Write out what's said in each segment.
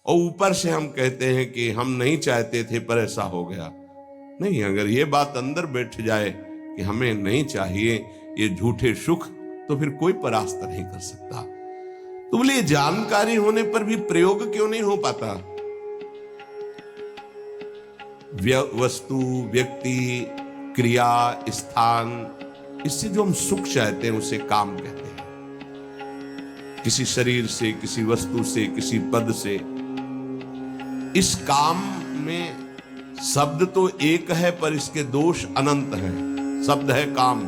और ऊपर से हम कहते हैं कि हम नहीं चाहते थे पर ऐसा हो गया। नहीं, अगर ये बात अंदर बैठ जाए कि हमें नहीं चाहिए ये झूठे सुख, तो फिर कोई परास्त नहीं कर सकता। तो बोले जानकारी होने पर भी प्रयोग क्यों नहीं हो पाता? वस्तु, व्यक्ति, क्रिया, स्थान, इससे जो हम सुख चाहते हैं उसे काम कहते हैं। किसी शरीर से, किसी वस्तु से, किसी पद से। इस काम में शब्द तो एक है पर इसके दोष अनंत हैं। शब्द है काम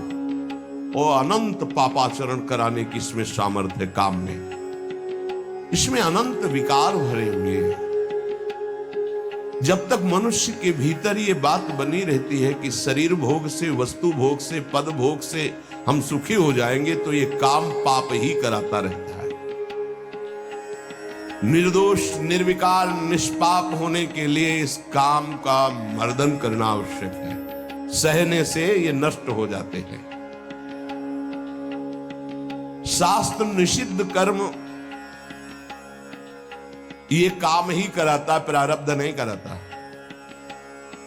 और अनंत पापाचरण कराने की इसमें सामर्थ्य है। काम में इसमें अनंत विकार भरे हुए हैं। जब तक मनुष्य के भीतर ये बात बनी रहती है कि शरीर भोग से, वस्तु भोग से, पद भोग से हम सुखी हो जाएंगे, तो ये काम पाप ही कराता रहता है। निर्दोष, निर्विकार, निष्पाप होने के लिए इस काम का मर्दन करना आवश्यक है। सहने से ये नष्ट हो जाते हैं। शास्त्र निषिद्ध कर्म ये काम ही कराता, प्रारब्ध नहीं कराता।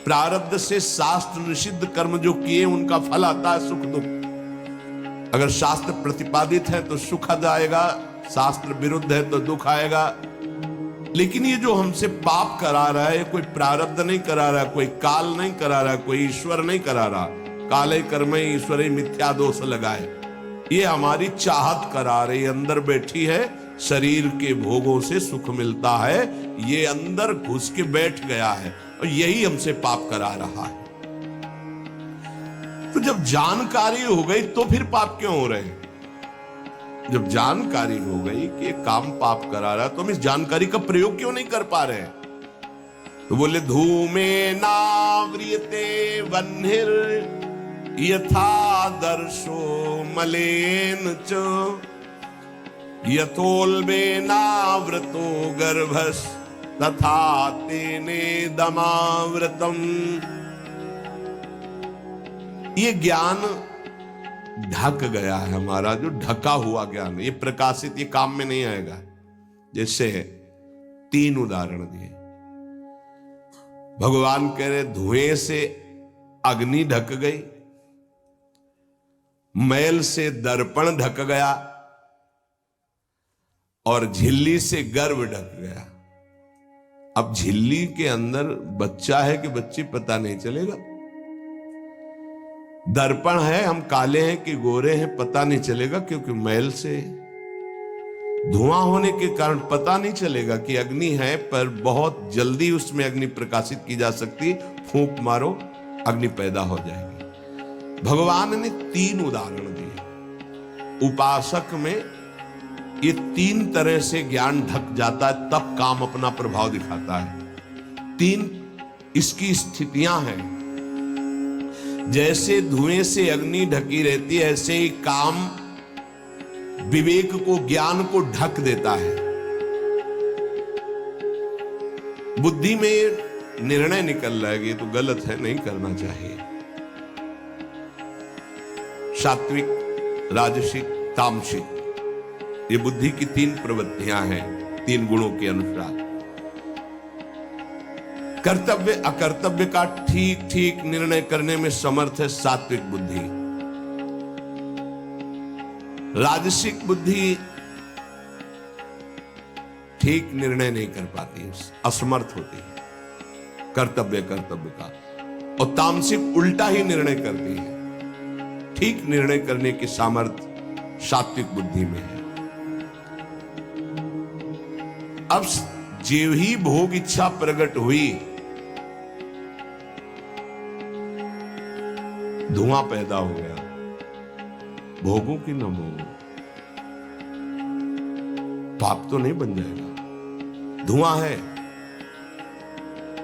प्रारब्ध से शास्त्र निषिद्ध कर्म जो किए उनका फल आता है सुख दुख। अगर शास्त्र प्रतिपादित है तो सुख आएगा, शास्त्र विरुद्ध है तो दुख आएगा। लेकिन ये जो हमसे पाप करा रहा है, कोई प्रारब्ध नहीं करा रहा, कोई काल नहीं करा रहा, कोई ईश्वर नहीं करा रहा। काले कर्म ईश्वरी मिथ्या दोष लगाए, ये हमारी चाहत करा रही, अंदर बैठी है। शरीर के भोगों से सुख मिलता है, ये अंदर घुस के बैठ गया है और यही हमसे पाप करा रहा है। तो जब जानकारी हो गई तो फिर पाप क्यों हो रहे हैं? जब जानकारी हो गई कि ये काम पाप करा रहा है, तो हम इस जानकारी का प्रयोग क्यों नहीं कर पा रहे हैं? तो बोले धूमे नाव्रियते वह्निर यथा दर्शो मलेन च यथोल्बेनावृतो गर्भस् तथा तेने दमावृतम। ये ज्ञान ढक गया है हमारा, जो ढका हुआ ज्ञान, ये प्रकाशित, ये काम में नहीं आएगा। जैसे 3 उदाहरण दिए। भगवान कह रहे धुएं से अग्नि ढक गई, मैल से दर्पण ढक गया और झिल्ली से गर्भ ढक गया। अब झिल्ली के अंदर बच्चा है कि बच्ची पता नहीं चलेगा। दर्पण है, हम काले हैं कि गोरे हैं पता नहीं चलेगा, क्योंकि मैल से। धुआं होने के कारण पता नहीं चलेगा कि अग्नि है, पर बहुत जल्दी उसमें अग्नि प्रकाशित की जा सकती। फूंक मारो, अग्नि पैदा हो जाएगी। भगवान ने 3 उदाहरण दिए। उपासक में ये 3 तरह से ज्ञान ढक जाता है, तब काम अपना प्रभाव दिखाता है। 3 इसकी स्थितियां हैं। जैसे धुएं से अग्नि ढकी रहती है, ऐसे ही काम विवेक को, ज्ञान को ढक देता है। बुद्धि में निर्णय निकल रहा है, ये तो गलत है, नहीं करना चाहिए। सात्विक, राजसिक, तामसिक, ये बुद्धि की 3 प्रवृत्तियां हैं, 3 गुणों के अनुसार। कर्तव्य अकर्तव्य का ठीक ठीक निर्णय करने में समर्थ है सात्विक बुद्धि। राजसिक बुद्धि ठीक निर्णय नहीं कर पाती, असमर्थ होती है कर्तव्य का। और तामसिक उल्टा ही निर्णय करती है। ठीक निर्णय करने की सामर्थ्य सात्विक बुद्धि में है। अब जीव ही भोग इच्छा प्रकट हुई, धुआं पैदा हो गया। भोगों की न भोगों, पाप तो नहीं बन जाएगा। धुआं है,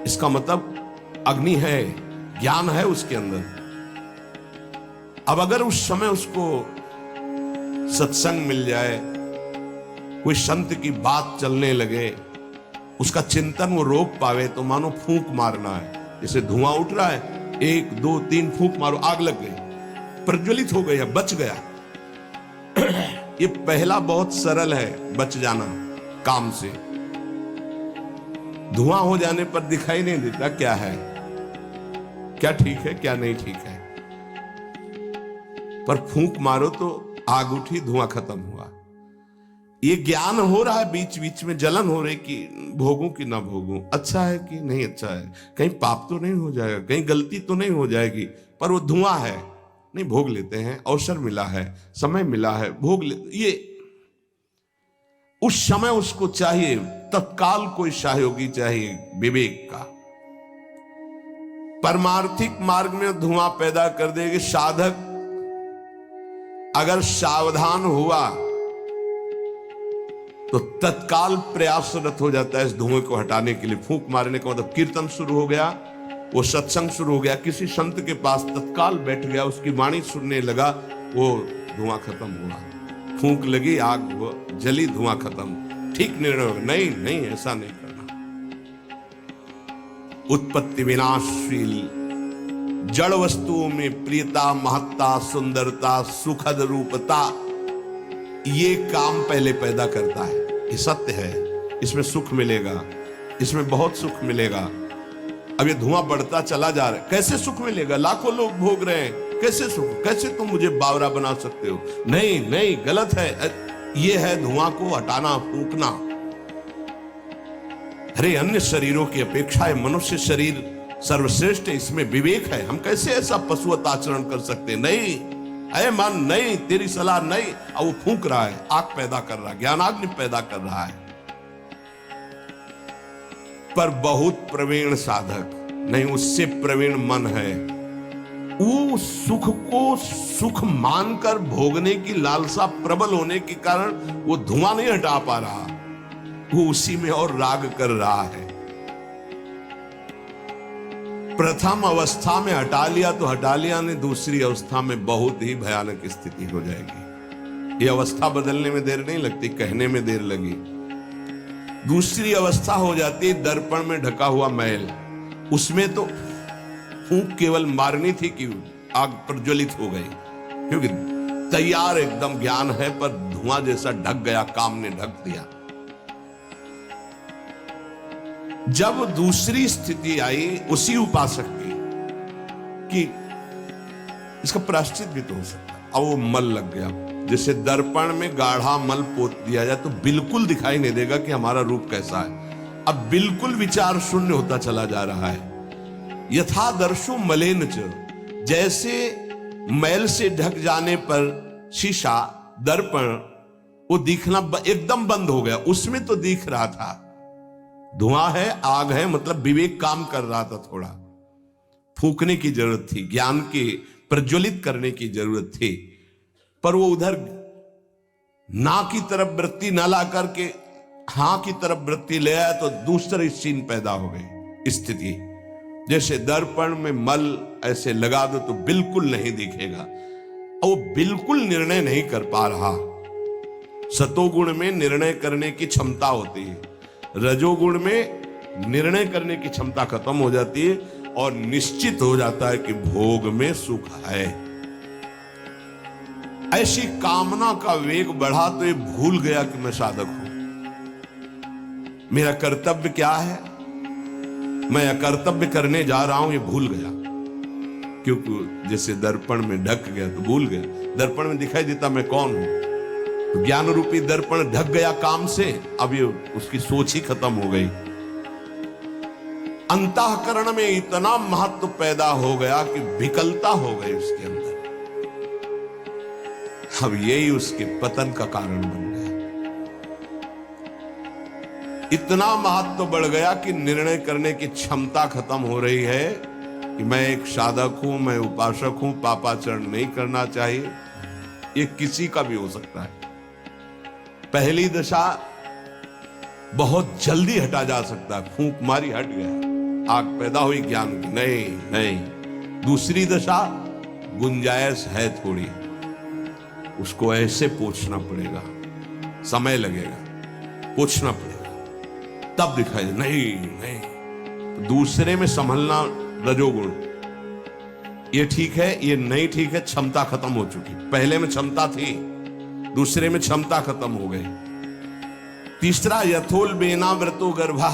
इसका मतलब अग्नि है, ज्ञान है उसके अंदर। अब अगर उस समय उसको सत्संग मिल जाए, कोई संत की बात चलने लगे, उसका चिंतन वो रोक पावे, तो मानो फूंक मारना है। जैसे धुआं उठ रहा है, 1 2 3 फूंक मारो, आग लग गई, प्रज्वलित हो गया, बच गया। ये पहला बहुत सरल है, बच जाना काम से। धुआं हो जाने पर दिखाई नहीं देता क्या है, क्या ठीक है क्या नहीं ठीक है। पर फूंक मारो तो आग उठी, धुआं खत्म हुआ। ये ज्ञान हो रहा है, बीच बीच में जलन हो रही कि भोगूं कि ना भोगूं, अच्छा है कि नहीं अच्छा है, कहीं पाप तो नहीं हो जाएगा, कहीं गलती तो नहीं हो जाएगी। पर वो धुआं है, नहीं भोग लेते हैं, अवसर मिला है, समय मिला है, भोग ले। ये उस समय उसको चाहिए, तत्काल कोई सहयोगी चाहिए विवेक का। परमार्थिक मार्ग में धुआं पैदा कर देगी। साधक अगर सावधान हुआ तो तत्काल प्रयासरत हो जाता है इस धुएं को हटाने के लिए। फूंक मारने का मतलब कीर्तन शुरू हो गया, वो सत्संग शुरू हो गया, किसी संत के पास तत्काल बैठ गया, उसकी वाणी सुनने लगा, वो धुआं खत्म हुआ। फूंक लगी, आग जली, धुआं खत्म। ठीक निर्णय, नहीं नहीं ऐसा नहीं करना। उत्पत्ति विनाशशील जड़ वस्तुओं में प्रियता, महत्ता, सुंदरता, सुखद रूपता, ये काम पहले पैदा करता है। ये सत्य है, इसमें सुख मिलेगा, इसमें बहुत सुख मिलेगा। अब ये धुआं बढ़ता चला जा रहा है, कैसे सुख मिलेगा? लाखों लोग भोग रहे हैं, कैसे सुख? कैसे तुम मुझे बावरा बना सकते हो? नहीं नहीं, गलत है। ये है धुआं को हटाना, फूंकना। अरे अन्य शरीरों की अपेक्षा है मनुष्य शरीर सर्वश्रेष्ठ है, इसमें विवेक है। हम कैसे ऐसा पशुवत आचरण कर सकते? नहीं, अरे मन नहीं, तेरी सलाह नहीं। अब वो फूंक रहा है, आग पैदा कर रहा है, ज्ञानाग्नि पैदा कर रहा है। पर बहुत प्रवीण साधक नहीं, उससे प्रवीण मन है, वो सुख को सुख मानकर भोगने की लालसा प्रबल होने के कारण वो धुआं नहीं हटा पा रहा, वो उसी में और राग कर रहा है। प्रथम अवस्था में हटा लिया तो हटा लिया, नहीं दूसरी अवस्था में बहुत ही भयानक स्थिति हो जाएगी। ये अवस्था बदलने में देर नहीं लगती, कहने में देर लगी। दूसरी अवस्था हो जाती है दर्पण में ढका हुआ मैल। उसमें तो फूंक केवल मारनी थी कि आग प्रज्वलित हो गई, क्योंकि तैयार एकदम ज्ञान है, पर धुआं जैसा ढक गया, काम ने ढक दिया। जब दूसरी स्थिति आई उसी उपासक की कि इसका प्रायश्चित भी तो हो सकता है, अब वो मल लग गया। जैसे दर्पण में गाढ़ा मल पोत दिया जाए तो बिल्कुल दिखाई नहीं देगा कि हमारा रूप कैसा है। अब बिल्कुल विचार शून्य होता चला जा रहा है। यथा दर्शो मलेन च, जैसे मैल से ढक जाने पर शीशा, दर्पण, वो दिखना एकदम बंद हो गया। उसमें तो दिख रहा था, धुआं है, आग है, मतलब विवेक काम कर रहा था। थोड़ा फूंकने की जरूरत थी, ज्ञान के प्रज्वलित करने की जरूरत थी, पर वो उधर ना की तरफ वृत्ति न ला करके हां की तरफ वृत्ति ले आया तो दूसरी सीन पैदा हो गई स्थिति। जैसे दर्पण में मल ऐसे लगा दो तो बिल्कुल नहीं दिखेगा, और वो बिल्कुल निर्णय नहीं कर पा रहा। सतोगुण में निर्णय करने की क्षमता होती है, रजोगुण में निर्णय करने की क्षमता खत्म हो जाती है और निश्चित हो जाता है कि भोग में सुख है। ऐसी कामना का वेग बढ़ा तो ये भूल गया कि मैं साधक हूं, मेरा कर्तव्य क्या है, मैं अकर्तव्य करने जा रहा हूं, ये भूल गया। क्योंकि जैसे दर्पण में ढक गया तो भूल गया, दर्पण में दिखाई देता मैं कौन हूं, तो ज्ञान रूपी दर्पण ढक गया काम से, अब ये उसकी सोच ही खत्म हो गई। अंतःकरण में इतना महत्व पैदा हो गया कि विकलता हो गई उसके अंदर। अब यही उसके पतन का कारण बन गया। इतना महत्व बढ़ गया कि निर्णय करने की क्षमता खत्म हो रही है कि मैं एक साधक हूं, मैं उपासक हूं, पापाचरण नहीं करना चाहिए। ये किसी का भी हो सकता है। पहली दशा बहुत जल्दी हटा जा सकता है, फूंक मारी हट गया, आग पैदा हुई ज्ञान की, नहीं नहीं। दूसरी दशा गुंजाइश है थोड़ी, उसको ऐसे पोछना पड़ेगा, समय लगेगा, पोछना पड़ेगा, तब दिखाई दे। नहीं नहीं, दूसरे में संभलना रजोगुण, ये ठीक है, ये नहीं ठीक है, क्षमता खत्म हो चुकी। पहले में क्षमता थी, दूसरे में क्षमता खत्म हो गई। तीसरा यथोल बेना व्रतो गर्भा,